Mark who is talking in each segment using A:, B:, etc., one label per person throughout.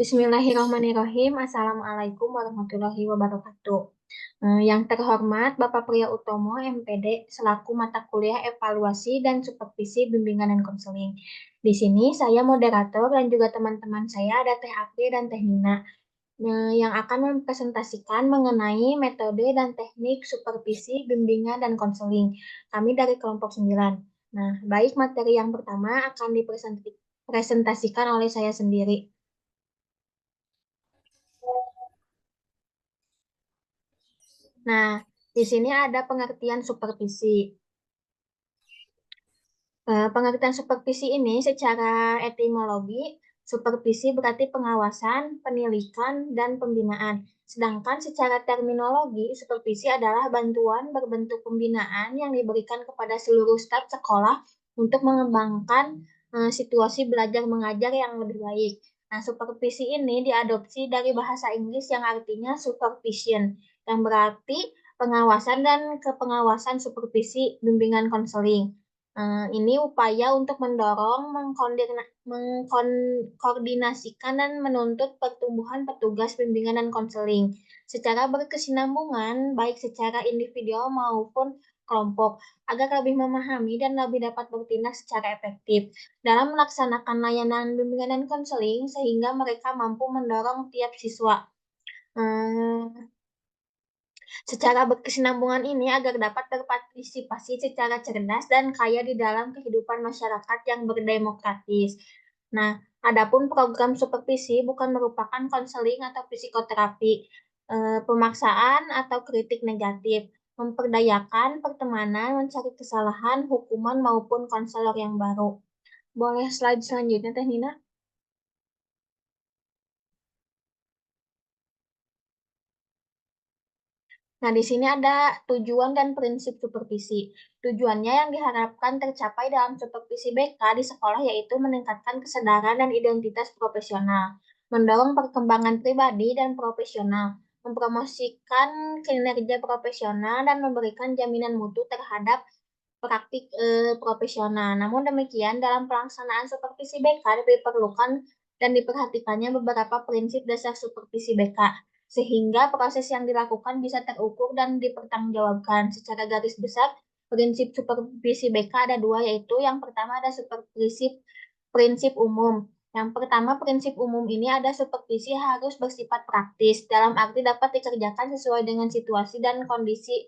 A: Bismillahirrahmanirrahim. Assalamualaikum warahmatullahi wabarakatuh. Yang terhormat Bapak Priya Utomo, MPD, selaku mata kuliah evaluasi dan supervisi bimbingan dan konseling. Di sini saya moderator dan juga teman-teman saya ada Teh Apri dan Teh Nina, yang akan mempresentasikan mengenai metode dan teknik supervisi bimbingan dan konseling. Kami dari kelompok 9. Nah, baik materi yang pertama akan dipresentasikan oleh saya sendiri. Nah, di sini ada pengertian supervisi. Pengertian supervisi ini secara etimologi, supervisi berarti pengawasan, penilikan, dan pembinaan. Sedangkan secara terminologi, supervisi adalah bantuan berbentuk pembinaan yang diberikan kepada seluruh staf sekolah untuk mengembangkan situasi belajar mengajar yang lebih baik. Nah, supervisi ini diadopsi dari bahasa Inggris yang artinya supervision, yang berarti pengawasan dan kepengawasan supervisi bimbingan konseling. Ini upaya untuk mendorong, mengkoordinasikan dan menuntut pertumbuhan petugas bimbingan dan konseling secara berkesinambungan, baik secara individual maupun kelompok, agar lebih memahami dan lebih dapat bertindak secara efektif dalam melaksanakan layanan bimbingan dan konseling, sehingga mereka mampu mendorong tiap siswa eh, secara berkesinambungan ini agar dapat berpartisipasi secara cerdas dan kaya di dalam kehidupan masyarakat yang berdemokratis. Nah, adapun program supervisi bukan merupakan konseling atau psikoterapi, pemaksaan atau kritik negatif, memperdayakan pertemanan, mencari kesalahan, hukuman maupun konselor yang baru. Boleh slide selanjutnya, Teh Nina? Nah, di sini ada tujuan dan prinsip supervisi. Tujuannya yang diharapkan tercapai dalam supervisi BK di sekolah yaitu meningkatkan kesadaran dan identitas profesional, mendorong perkembangan pribadi dan profesional, mempromosikan kinerja profesional, dan memberikan jaminan mutu terhadap praktik profesional. Namun demikian, dalam pelaksanaan supervisi BK diperlukan dan diperhatikannya beberapa prinsip dasar supervisi BK, sehingga proses yang dilakukan bisa terukur dan dipertanggungjawabkan. Secara garis besar, prinsip supervisi BK ada dua, yaitu yang pertama ada supervisi prinsip umum. Yang pertama, prinsip umum ini ada supervisi harus bersifat praktis, dalam arti dapat dikerjakan sesuai dengan situasi dan kondisi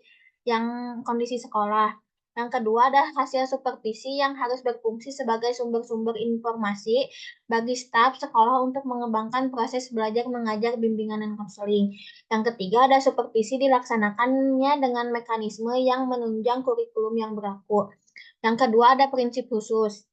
A: sekolah. Yang kedua ada hasil supervisi yang harus berfungsi sebagai sumber-sumber informasi bagi staf sekolah untuk mengembangkan proses belajar mengajar bimbingan dan konseling. Yang ketiga ada supervisi dilaksanakannya dengan mekanisme yang menunjang kurikulum yang berlaku. Yang kedua ada prinsip khusus.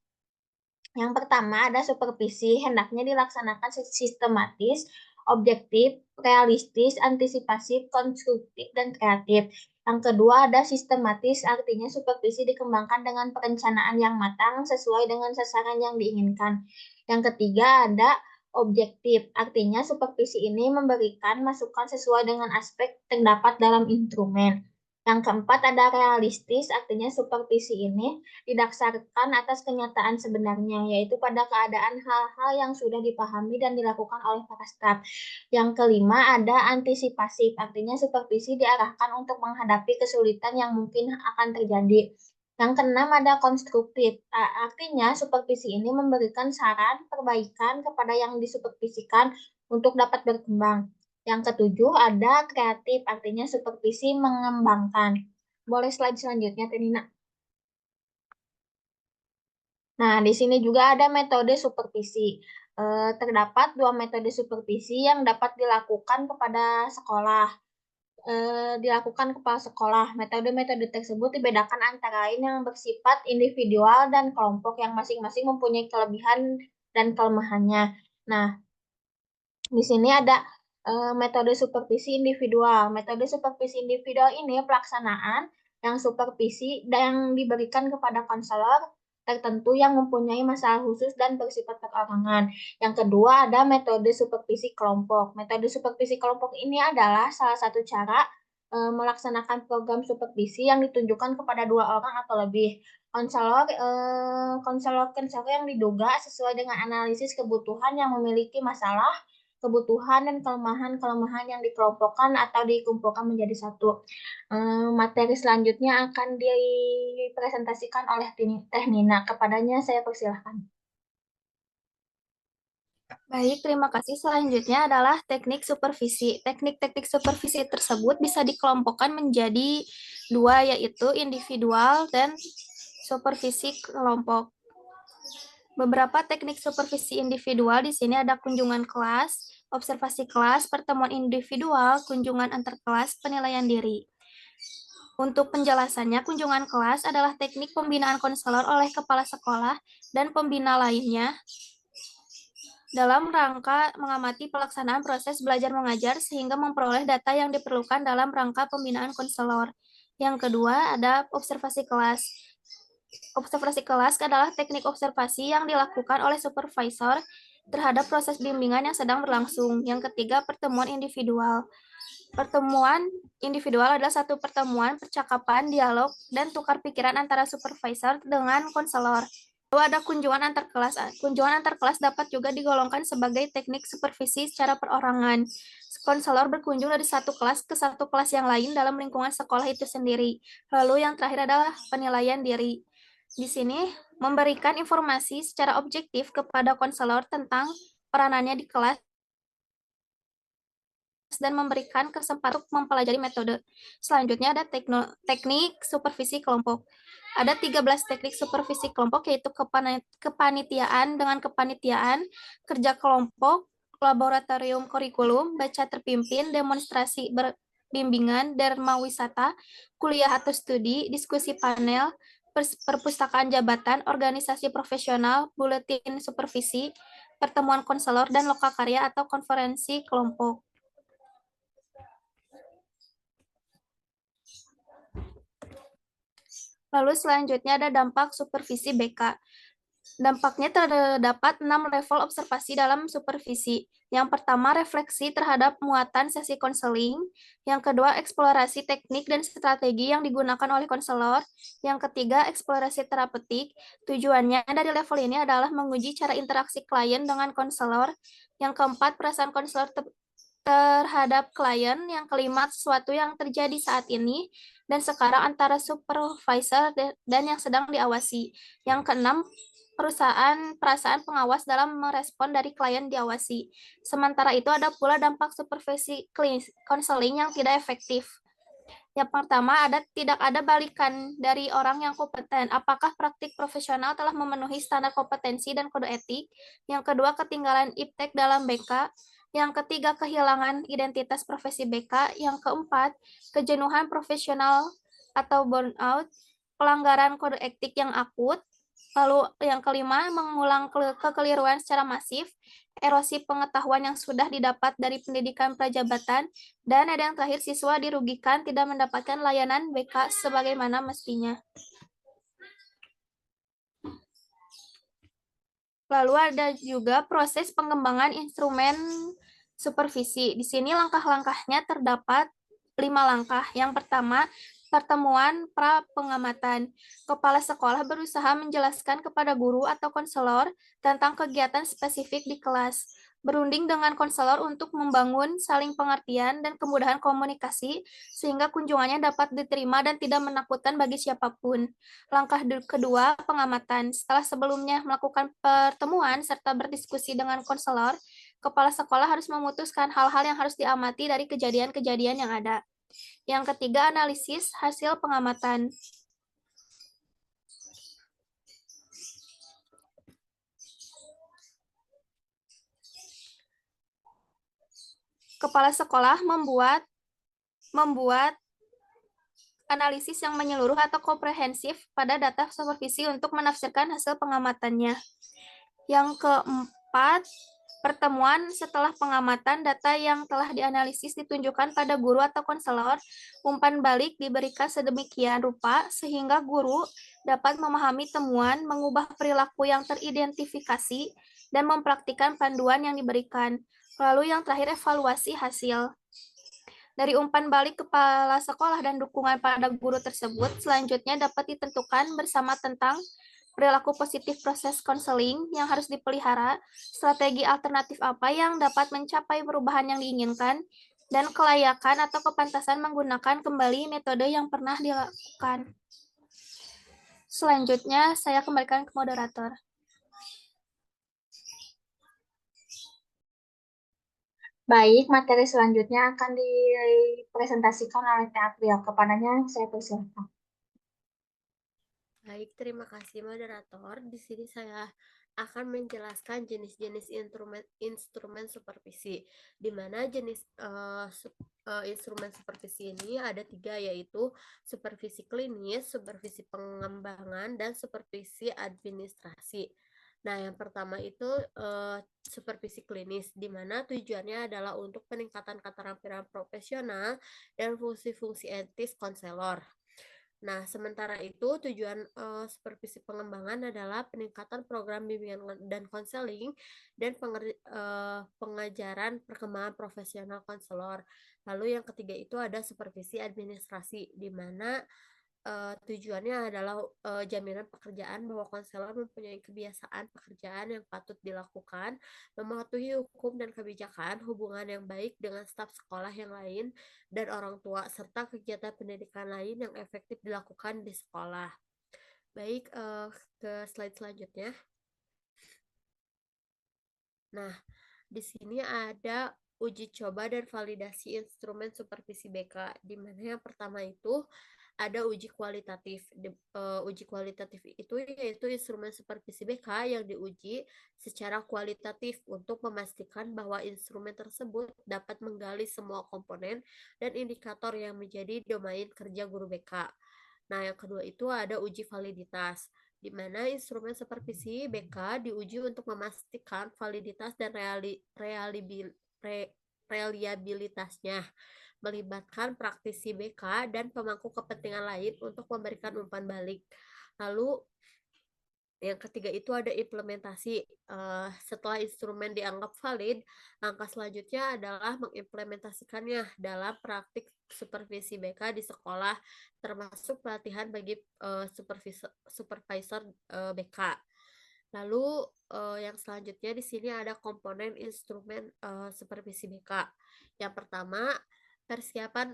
A: Yang pertama ada supervisi hendaknya dilaksanakan sistematis, objektif, realistis, antisipasif, konstruktif, dan kreatif. Yang kedua ada sistematis, artinya supervisi dikembangkan dengan perencanaan yang matang sesuai dengan sasaran yang diinginkan. Yang ketiga ada objektif, artinya supervisi ini memberikan masukan sesuai dengan aspek terdapat dalam instrumen. Yang keempat ada realistis, artinya supervisi ini didasarkan atas kenyataan sebenarnya, yaitu pada keadaan hal-hal yang sudah dipahami dan dilakukan oleh para staf. Yang kelima ada antisipasi, artinya supervisi diarahkan untuk menghadapi kesulitan yang mungkin akan terjadi. Yang keenam ada konstruktif, artinya supervisi ini memberikan saran perbaikan kepada yang disupervisikan untuk dapat berkembang. Yang ketujuh ada kreatif, artinya supervisi mengembangkan. Boleh slide selanjutnya, Tenina. Nah, di sini juga ada metode supervisi. Terdapat dua metode supervisi yang dapat dilakukan kepada sekolah. Dilakukan kepala sekolah. Metode-metode tersebut dibedakan antara lain yang bersifat individual dan kelompok yang masing-masing mempunyai kelebihan dan kelemahannya. Nah, di sini ada metode supervisi individual. Metode supervisi individual ini pelaksanaan yang supervisi dan yang diberikan kepada konselor tertentu yang mempunyai masalah khusus dan bersifat perorangan. Yang kedua ada metode supervisi kelompok. Metode supervisi kelompok ini adalah salah satu cara melaksanakan program supervisi yang ditunjukkan kepada dua orang atau lebih. Konselor yang diduga sesuai dengan analisis kebutuhan yang memiliki masalah kebutuhan dan kelemahan-kelemahan yang dikelompokkan atau dikumpulkan menjadi satu. Materi selanjutnya akan dipresentasikan oleh Teh Nina. Kepadanya saya persilahkan.
B: Baik, terima kasih. Selanjutnya adalah teknik supervisi. Teknik-teknik supervisi tersebut bisa dikelompokkan menjadi dua, yaitu individual dan supervisi kelompok. Beberapa teknik supervisi individual di sini ada kunjungan kelas, observasi kelas, pertemuan individual, kunjungan antar kelas, penilaian diri. Untuk penjelasannya, kunjungan kelas adalah teknik pembinaan konselor oleh kepala sekolah dan pembina lainnya dalam rangka mengamati pelaksanaan proses belajar mengajar sehingga memperoleh data yang diperlukan dalam rangka pembinaan konselor. Yang kedua ada observasi kelas. Observasi kelas adalah teknik observasi yang dilakukan oleh supervisor terhadap proses bimbingan yang sedang berlangsung. Yang ketiga, pertemuan individual. Pertemuan individual adalah satu pertemuan, percakapan, dialog, dan tukar pikiran antara supervisor dengan konselor. Lalu ada kunjungan antar kelas. Kunjungan antar kelas dapat juga digolongkan sebagai teknik supervisi secara perorangan. Konselor berkunjung dari satu kelas ke satu kelas yang lain dalam lingkungan sekolah itu sendiri. Lalu yang terakhir adalah penilaian diri. Di sini memberikan informasi secara objektif kepada konselor tentang peranannya di kelas dan memberikan kesempatan untuk mempelajari metode. Selanjutnya ada teknik supervisi kelompok. Ada 13 teknik supervisi kelompok, yaitu kepanitiaan dengan kepanitiaan, kerja kelompok, laboratorium kurikulum, baca terpimpin, demonstrasi bimbingan, dharma wisata, kuliah atau studi, diskusi panel, perpustakaan jabatan, organisasi profesional, buletin supervisi, pertemuan konselor, dan lokakarya atau konferensi kelompok. Lalu selanjutnya ada dampak supervisi BK. Dampaknya terdapat 6 level observasi dalam supervisi. Yang pertama, refleksi terhadap muatan sesi konseling. Yang kedua, eksplorasi teknik dan strategi yang digunakan oleh konselor. Yang ketiga, eksplorasi terapeutik. Tujuannya dari level ini adalah menguji cara interaksi klien dengan konselor. Yang keempat, perasaan konselor terhadap klien. Yang kelima, sesuatu yang terjadi saat ini dan sekarang antara supervisor dan yang sedang diawasi. Yang keenam, perasaan pengawas dalam merespon dari klien diawasi. Sementara itu ada pula dampak supervisi konseling yang tidak efektif. Yang pertama, tidak ada balikan dari orang yang kompeten. Apakah praktik profesional telah memenuhi standar kompetensi dan kode etik? Yang kedua, ketinggalan iptek dalam BK. Yang ketiga, kehilangan identitas profesi BK. Yang keempat, kejenuhan profesional atau burnout, pelanggaran kode etik yang akut. Lalu yang kelima, mengulang kekeliruan secara masif, erosi pengetahuan yang sudah didapat dari pendidikan prajabatan, dan ada yang terakhir, siswa dirugikan tidak mendapatkan layanan BK sebagaimana mestinya. Lalu ada juga proses pengembangan instrumen supervisi. Di sini langkah-langkahnya terdapat 5 langkah. Yang pertama, pertemuan pra-pengamatan. Kepala sekolah berusaha menjelaskan kepada guru atau konselor tentang kegiatan spesifik di kelas. Berunding dengan konselor untuk membangun saling pengertian dan kemudahan komunikasi sehingga kunjungannya dapat diterima dan tidak menakutkan bagi siapapun. Langkah kedua, pengamatan. Setelah sebelumnya melakukan pertemuan serta berdiskusi dengan konselor, kepala sekolah harus memutuskan hal-hal yang harus diamati dari kejadian-kejadian yang ada. Yang ketiga, analisis hasil pengamatan. Kepala sekolah membuat analisis yang menyeluruh atau komprehensif pada data supervisi untuk menafsirkan hasil pengamatannya. Yang keempat, pertemuan setelah pengamatan, data yang telah dianalisis ditunjukkan pada guru atau konselor. Umpan balik diberikan sedemikian rupa sehingga guru dapat memahami temuan, mengubah perilaku yang teridentifikasi, dan mempraktikkan panduan yang diberikan. Lalu yang terakhir, evaluasi hasil. Dari umpan balik kepala sekolah dan dukungan pada guru tersebut, selanjutnya dapat ditentukan bersama tentang Perilaku positif proses konseling yang harus dipelihara, strategi alternatif apa yang dapat mencapai perubahan yang diinginkan, dan kelayakan atau kepantasan menggunakan kembali metode yang pernah dilakukan. Selanjutnya, saya kembalikan ke moderator.
A: Baik, materi selanjutnya akan dipresentasikan oleh Teh April. Kepadanya saya persilahkan.
C: Baik, terima kasih moderator. Di sini saya akan menjelaskan jenis-jenis instrumen supervisi, di mana jenis instrumen supervisi ini ada 3, yaitu supervisi klinis, supervisi pengembangan, dan supervisi administrasi. Nah, yang pertama itu supervisi klinis, di mana tujuannya adalah untuk peningkatan keterampilan profesional dan fungsi-fungsi etis konselor. Nah, sementara itu tujuan supervisi pengembangan adalah peningkatan program bimbingan dan konseling dan pengajaran perkembangan profesional konselor. Lalu yang ketiga itu ada supervisi administrasi, di mana tujuannya adalah jaminan pekerjaan bahwa konselor mempunyai kebiasaan pekerjaan yang patut dilakukan, mematuhi hukum dan kebijakan, hubungan yang baik dengan staf sekolah yang lain dan orang tua, serta kegiatan pendidikan lain yang efektif dilakukan di sekolah. Baik, ke slide selanjutnya. Nah, di sini ada uji coba dan validasi instrumen supervisi BK, di mana yang pertama itu ada uji kualitatif. Uji kualitatif itu yaitu instrumen supervisi BK yang diuji secara kualitatif untuk memastikan bahwa instrumen tersebut dapat menggali semua komponen dan indikator yang menjadi domain kerja guru BK. Nah, yang kedua itu ada uji validitas, di mana instrumen supervisi BK diuji untuk memastikan validitas dan reliabilitasnya, melibatkan praktisi BK dan pemangku kepentingan lain untuk memberikan umpan balik. Lalu yang ketiga itu ada implementasi. Setelah instrumen dianggap valid, langkah selanjutnya adalah mengimplementasikannya dalam praktik supervisi BK di sekolah, termasuk pelatihan bagi supervisor BK. Lalu yang selanjutnya di sini ada komponen instrumen supervisi BK. Yang pertama, persiapan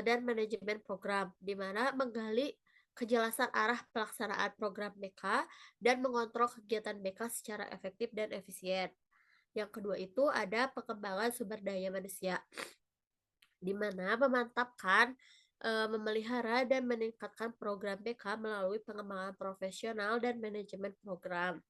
C: dan manajemen program, di mana menggali kejelasan arah pelaksanaan program BK dan mengontrol kegiatan BK secara efektif dan efisien. Yang kedua itu ada pengembangan sumber daya manusia, di mana memantapkan, memelihara, dan meningkatkan program BK melalui pengembangan profesional dan manajemen program.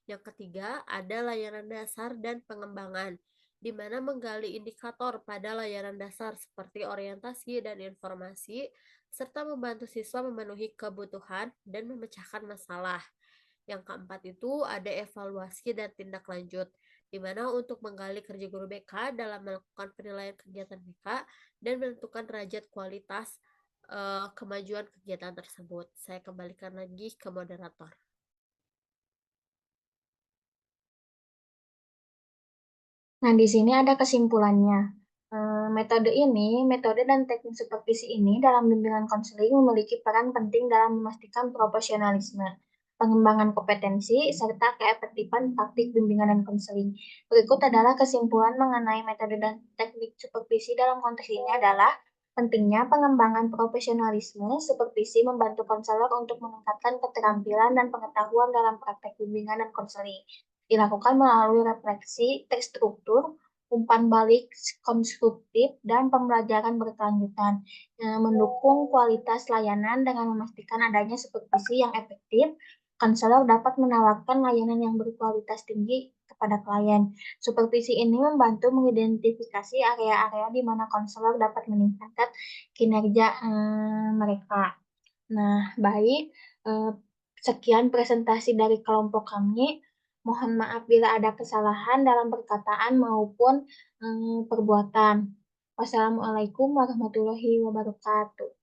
C: Yang ketiga, ada layanan dasar dan pengembangan, di mana menggali indikator pada layanan dasar seperti orientasi dan informasi, serta membantu siswa memenuhi kebutuhan dan memecahkan masalah. Yang keempat itu ada evaluasi dan tindak lanjut, di mana untuk menggali kerja guru BK dalam melakukan penilaian kegiatan BK dan menentukan derajat kualitas kemajuan kegiatan tersebut. Saya kembalikan lagi ke moderator.
A: Nah, di sini ada kesimpulannya. Metode dan teknik supervisi ini dalam bimbingan konseling memiliki peran penting dalam memastikan profesionalisme, pengembangan kompetensi, serta keefektifan praktik bimbingan dan konseling. Berikut adalah kesimpulan mengenai metode dan teknik supervisi dalam konteks ini adalah pentingnya pengembangan profesionalisme, supervisi membantu konselor untuk meningkatkan keterampilan dan pengetahuan dalam praktek bimbingan dan konseling dilakukan melalui refleksi terstruktur, umpan balik konstruktif, dan pembelajaran berkelanjutan, mendukung kualitas layanan dengan memastikan adanya supervisi yang efektif. Konselor dapat menawarkan layanan yang berkualitas tinggi kepada klien. Supervisi ini membantu mengidentifikasi area-area di mana konselor dapat meningkatkan kinerja mereka. Nah, baik. Sekian presentasi dari kelompok kami. Mohon maaf bila ada kesalahan dalam perkataan maupun perbuatan. Wassalamualaikum warahmatullahi wabarakatuh.